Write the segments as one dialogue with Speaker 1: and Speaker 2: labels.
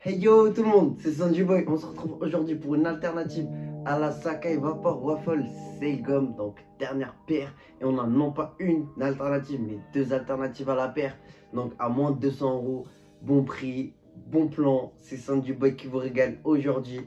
Speaker 1: Hey yo tout le monde, c'est Sanji Boy. On se retrouve aujourd'hui pour une alternative à la Sakai Vapor Waffle Sail Gum. Donc dernière paire. Et on a non pas une alternative mais deux alternatives à la paire. Donc à moins de 200 euros. Bon prix, bon plan. C'est Sanji Boy qui vous régale aujourd'hui.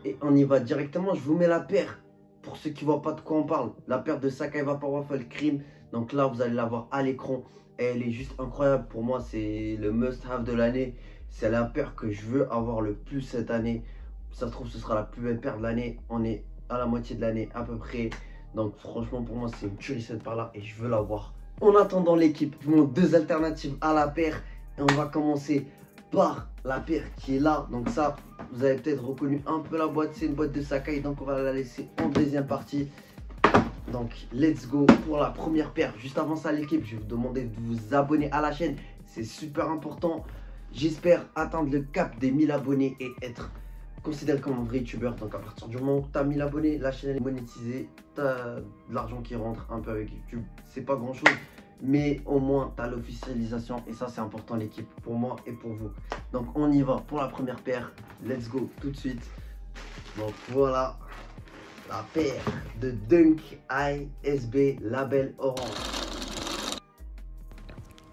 Speaker 1: Et on y va directement. Je vous mets la paire. Pour ceux qui ne voient pas de quoi on parle. La paire de Sakai Vapor Waffle Cream. Donc là vous allez la voir à l'écran. Et elle est juste incroyable. Pour moi c'est le must have de l'année. C'est la paire que je veux avoir le plus cette année. Ça se trouve, ce sera la plus belle paire de l'année. On est à la moitié de l'année à peu près. Donc franchement, pour moi, c'est une tuerie cette paire-là et je veux l'avoir. En attendant, l'équipe, je vous montre deux alternatives à la paire. Et on va commencer par la paire qui est là. Donc ça, vous avez peut-être reconnu un peu la boîte. C'est une boîte de Sakai. Donc on va la laisser en deuxième partie. Donc let's go pour la première paire. Juste avant ça, l'équipe, je vais vous demander de vous abonner à la chaîne. C'est super important. J'espère atteindre le cap des 1000 abonnés et être considéré comme un vrai youtubeur. Donc à partir du moment où tu as 1000 abonnés, la chaîne est monétisée, tu as de l'argent qui rentre un peu avec YouTube. C'est pas grand chose, mais au moins tu as l'officialisation et ça c'est important l'équipe, pour moi et pour vous. Donc on y va pour la première paire. Let's go tout de suite. Donc voilà la paire de Dunk ISB label orange.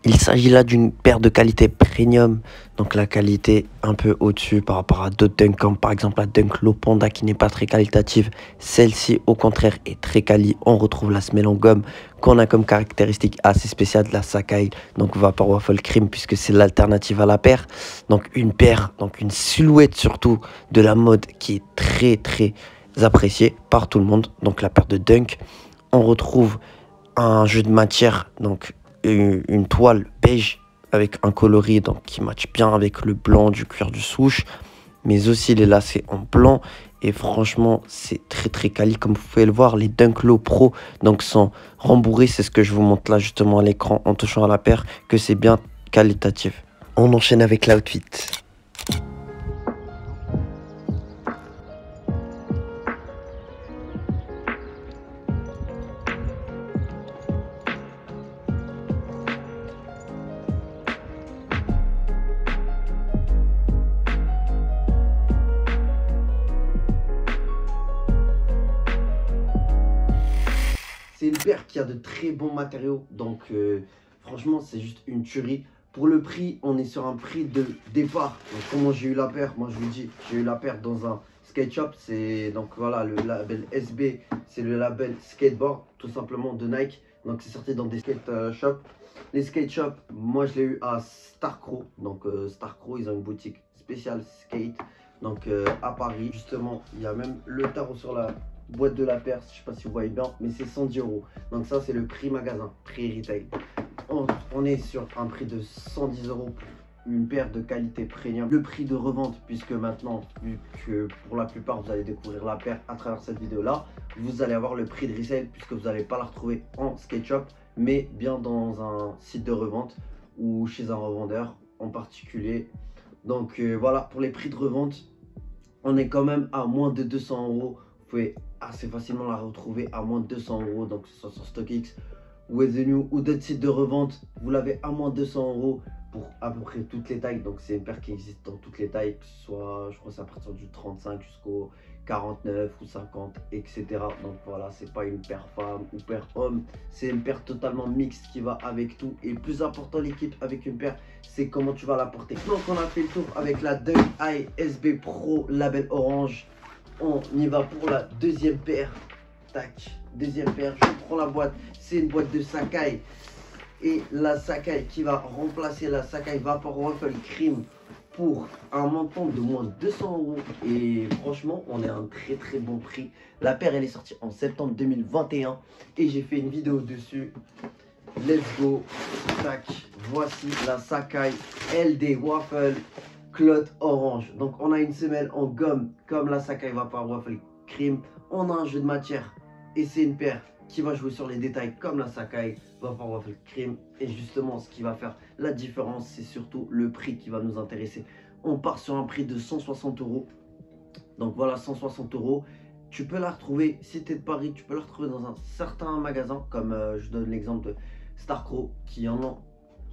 Speaker 2: Il s'agit là d'une paire de qualité premium, donc la qualité un peu au-dessus par rapport à d'autres Dunk, comme par exemple la Dunk Low Panda qui n'est pas très qualitative. Celle-ci au contraire est très quali. On retrouve la semelle en gomme qu'on a comme caractéristique assez spéciale de la Sakai, donc Vapor Waffle Cream, puisque c'est l'alternative à la paire. Donc une paire, donc une silhouette surtout de la mode qui est très appréciée par tout le monde. Donc la paire de Dunk, on retrouve un jeu de matière, donc une toile beige avec un coloris donc qui match bien avec le blanc du cuir du souche, mais aussi les lacets en blanc. Et franchement c'est très quali, comme vous pouvez le voir. Les Dunk Low Pro donc sont rembourrés, c'est ce que je vous montre là justement à l'écran en touchant à la paire, que c'est bien qualitatif. On enchaîne avec l'outfit.
Speaker 1: C'est une paire qui a de très bons matériaux, donc franchement c'est juste une tuerie. Pour le prix, on est sur un prix de départ. Donc comment j'ai eu la paire? Moi je vous dis, j'ai eu la paire dans un skate shop. C'est donc voilà, le label SB, c'est le label skateboard tout simplement de Nike. Donc c'est sorti dans des skate shops. Les skate shops, moi je l'ai eu à Starcrow. Donc Starcrow, ils ont une boutique spéciale skate. Donc à Paris, justement, il y a même le tarot sur la boîte de la paire, je sais pas si vous voyez bien, mais c'est 110 euros. Donc ça c'est le prix magasin, prix retail. On est sur un prix de 110 euros pour une paire de qualité premium. Le prix de revente, puisque maintenant, vu que pour la plupart vous allez découvrir la paire à travers cette vidéo là, vous allez avoir le prix de resale, puisque vous n'allez pas la retrouver en skate shop, mais bien dans un site de revente ou chez un revendeur en particulier. Donc voilà, pour les prix de revente, on est quand même à moins de 200 euros. Vous pouvez assez facilement la retrouver à moins de 200 euros, donc que ce soit sur StockX, With The New ou d'autres sites de revente. Vous l'avez à moins de 200 euros pour à peu près toutes les tailles. Donc c'est une paire qui existe dans toutes les tailles, que ce soit, je crois, c'est à partir du 35 jusqu'au 49 ou 50, etc. Donc voilà, c'est pas une paire femme ou paire homme, c'est une paire totalement mixte qui va avec tout. Et plus important, l'équipe, avec une paire, c'est comment tu vas la porter. Donc on a fait le tour avec la Dunk ISB Pro label orange. On y va pour la deuxième paire. Tac, deuxième paire, je prends la boîte. C'est une boîte de Sakai. Et la Sakai qui va remplacer la Sakai Vapor Waffle Cream pour un montant de moins de 200 euros. Et franchement, on est à un très bon prix. La paire, elle est sortie en septembre 2021. Et j'ai fait une vidéo dessus. Let's go. Tac, voici la Sakai LD Waffle Cloth Orange. Donc on a une semelle en gomme comme la Sakai Vapor Waffle Cream. On a un jeu de matière et c'est une paire qui va jouer sur les détails comme la Sakai Vapor Waffle Cream. Et justement, ce qui va faire la différence, c'est surtout le prix qui va nous intéresser. On part sur un prix de 160 euros. Donc voilà, 160 euros. Tu peux la retrouver, si tu es de Paris, tu peux la retrouver dans un certain magasin, comme je donne l'exemple de Starcrow, qui en ont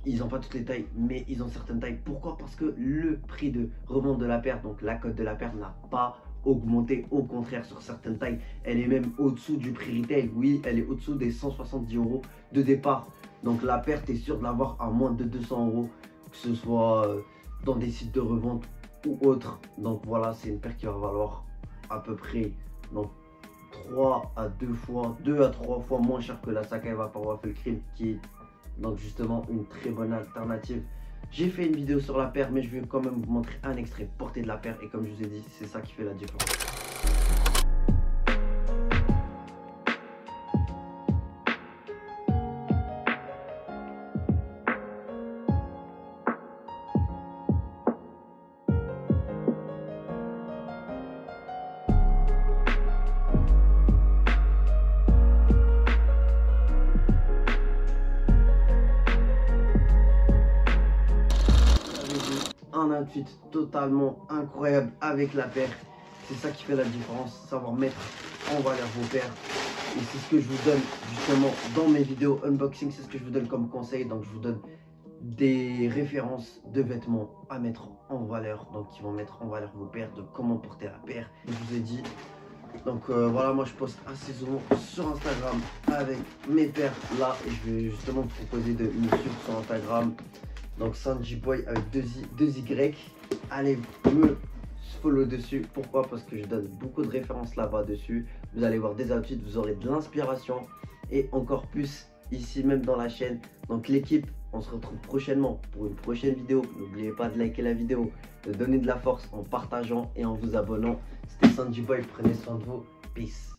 Speaker 1: Ils n'ont pas toutes les tailles, mais ils ont certaines tailles. Pourquoi? Parce que le prix de revente de la paire, donc la cote de la paire, n'a pas augmenté. Au contraire, sur certaines tailles, elle est même au-dessous du prix retail. Oui, elle est au-dessous des 170 € de départ. Donc la paire, tu es sûr de l'avoir à moins de 200 €, que ce soit dans des sites de revente ou autres. Donc voilà, c'est une paire qui va valoir à peu près donc 3 à 3 fois moins cher que la Sacai Vaporwave Felcrim, qui est donc justement une très bonne alternative. J'ai fait une vidéo sur la paire, mais je vais quand même vous montrer un extrait porté de la paire, et comme je vous ai dit, c'est ça qui fait la différence. Un outfit totalement incroyable avec la paire, c'est ça qui fait la différence, savoir mettre en valeur vos paires. Et c'est ce que je vous donne justement dans mes vidéos unboxing, c'est ce que je vous donne comme conseil. Donc je vous donne des références de vêtements à mettre en valeur, donc qui vont mettre en valeur vos paires, de comment porter la paire. Je vous ai dit, donc voilà, moi je poste assez souvent sur Instagram avec mes paires là, et je vais justement vous proposer de me suivre sur Instagram. Donc Sanji Boy avec 2 Y. Allez me follow dessus. Pourquoi? Parce que je donne beaucoup de références là-bas dessus. Vous allez voir des outfits, vous aurez de l'inspiration et encore plus ici même dans la chaîne. Donc l'équipe, on se retrouve prochainement pour une prochaine vidéo. N'oubliez pas de liker la vidéo, de donner de la force en partageant et en vous abonnant. C'était Sanji Boy, prenez soin de vous. Peace.